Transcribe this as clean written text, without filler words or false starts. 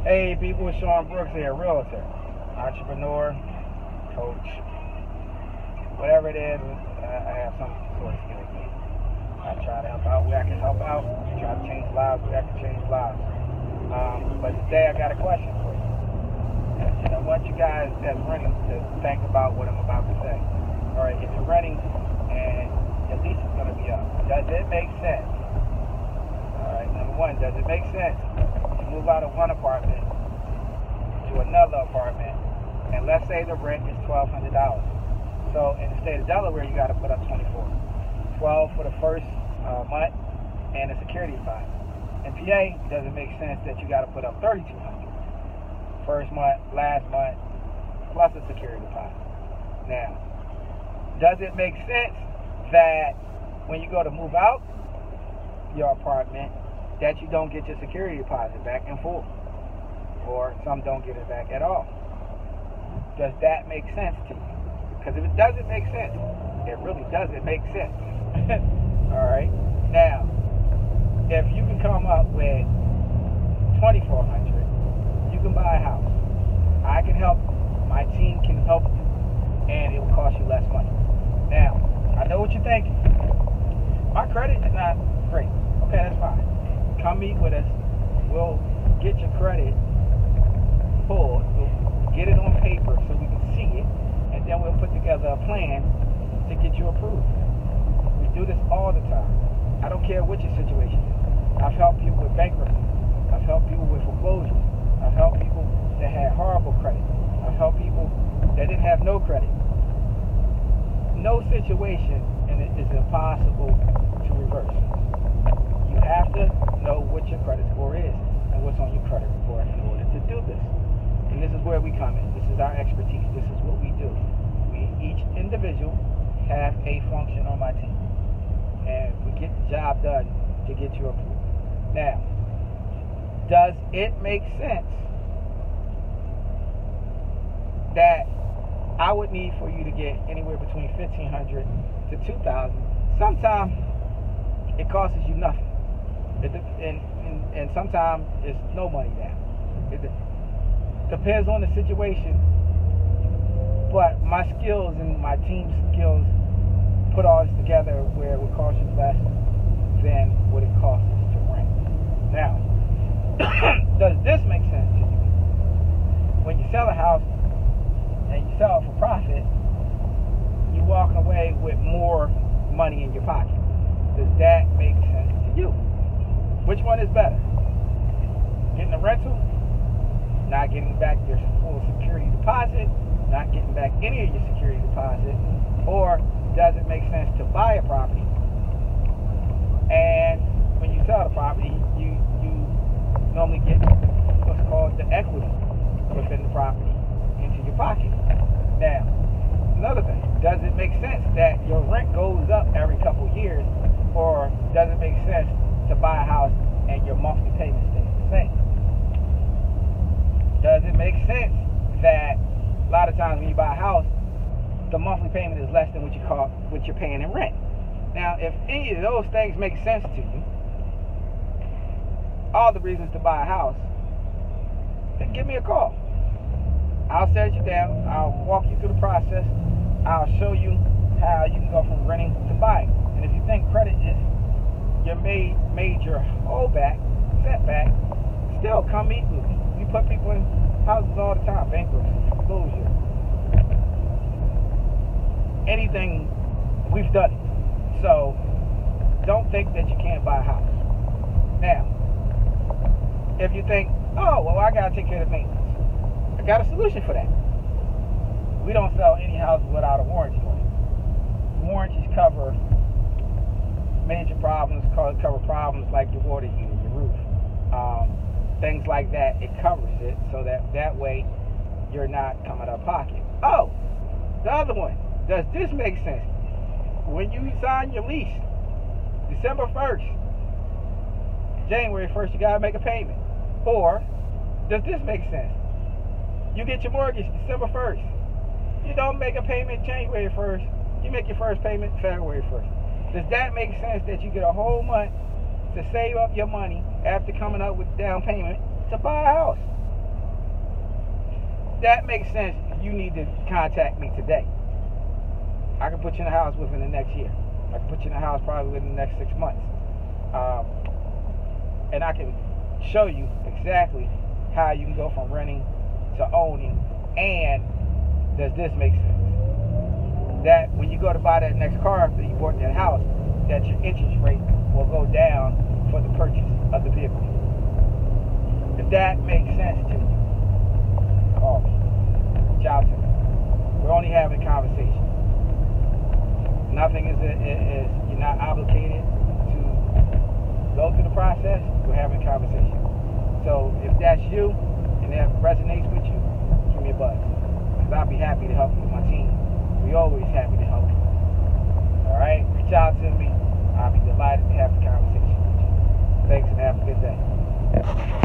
Hey people, it's Sean Brooks here, Realtor, entrepreneur, coach, whatever it is, I have some sort of skills. I try to help out where I can help out, try to change lives where I can change lives. But today I got a question for you. And I want you guys that's renting to think about what I'm about to say. Alright, if you're renting and your lease is going to be up, does it make sense? Alright, number one, does it make sense? Move out of one apartment to another apartment, and let's say the rent is $1,200. So in the state of Delaware, you got to put up $24, $12 for the first month, and a security deposit. In PA, does it make sense that you got to put up $3,200 first month, last month, plus a security deposit? Now, does it make sense that when you go to move out your apartment, that you don't get your security deposit back in full, or some don't get it back at all? Does that make sense to you? Because if it doesn't make sense, it really doesn't make sense. All right. Now, if you can come up with $2,400, you can buy a house. I can help you. My team can help you, and it will cost you less money. Now, I know what you're thinking. My credit is not great. Okay, that's fine. Come meet with us. We'll get your credit pulled. We'll get it on paper so we can see it, and then we'll put together a plan to get you approved. We do this all the time. I don't care what your situation is. I've helped people with bankruptcy. I've helped people with foreclosure. I've helped people that had horrible credit. I've helped people that didn't have no credit. No situation is impossible to reverse. You have to know what your credit score is and what's on your credit report in order to do this. And this is where we come in. This is our expertise. This is what we do. Each individual have a function on my team, and we get the job done to get you approved. Now, does it make sense that I would need for you to get anywhere between $1,500 to $2,000? Sometimes it costs you nothing. And sometimes it's no money down. It depends on the situation, but my skills and my team's skills put all this together where it would cost you less than what it costs us to rent. Now, does this make sense to you? When you sell a house and you sell it for profit, you're walking away with more money in your pocket. Does that make sense to you? Which one is better? Getting a rental, not getting back your full security deposit, not getting back any of your security deposit, or does it make sense to buy a property, and when you sell the property, you normally get what's called the equity within the property into your pocket? Now, another thing, does it make sense that your rent goes up every couple of years, or does it make sense to buy a house and your monthly payment stays the same? Does it make sense that a lot of times when you buy a house, the monthly payment is less than what you're paying in rent? Now, if any of those things make sense to you, all the reasons to buy a house, then give me a call. I'll set you down. I'll walk you through the process. I'll show you how you can go from renting to buying. And if you think credit is your major holdback, setback, still come meet with me. We put people in houses all the time, bankruptcy, foreclosure, anything, we've done it. So don't think that you can't buy a house. Now, if you think, oh, well, I got to take care of the maintenance, I got a solution for that. We don't sell any houses without a warranty on it. Warranties cover major problems, cover problems like your water heater, your roof, things like that. It covers it so that way you're not coming out of pocket. Oh, the other one, does this make sense? When you sign your lease, December 1st, January 1st, you got to make a payment. Or, does this make sense? You get your mortgage December 1st. You don't make a payment January 1st. You make your first payment February 1st. Does that make sense that you get a whole month to save up your money after coming up with down payment to buy a house? that makes sense, you need to contact me today. I can put you in a house within the next year. I can put you in a house probably within the next 6 months. And I can show you exactly how you can go from renting to owning, and does this make sense? That when you go to buy that next car after you bought that house, that your interest rate will go down for the purchase of the vehicle. If that makes sense to you, call me. Reach out to me. We're only having conversations. Nothing is you're not obligated to go through the process. We're having conversations. So if that's you and that resonates with you, give me a buzz. Because I'll be happy to help you with my team. We always happy to help you. All right? Reach out to me. I'll be delighted to have a conversation with you. Thanks and have a good day.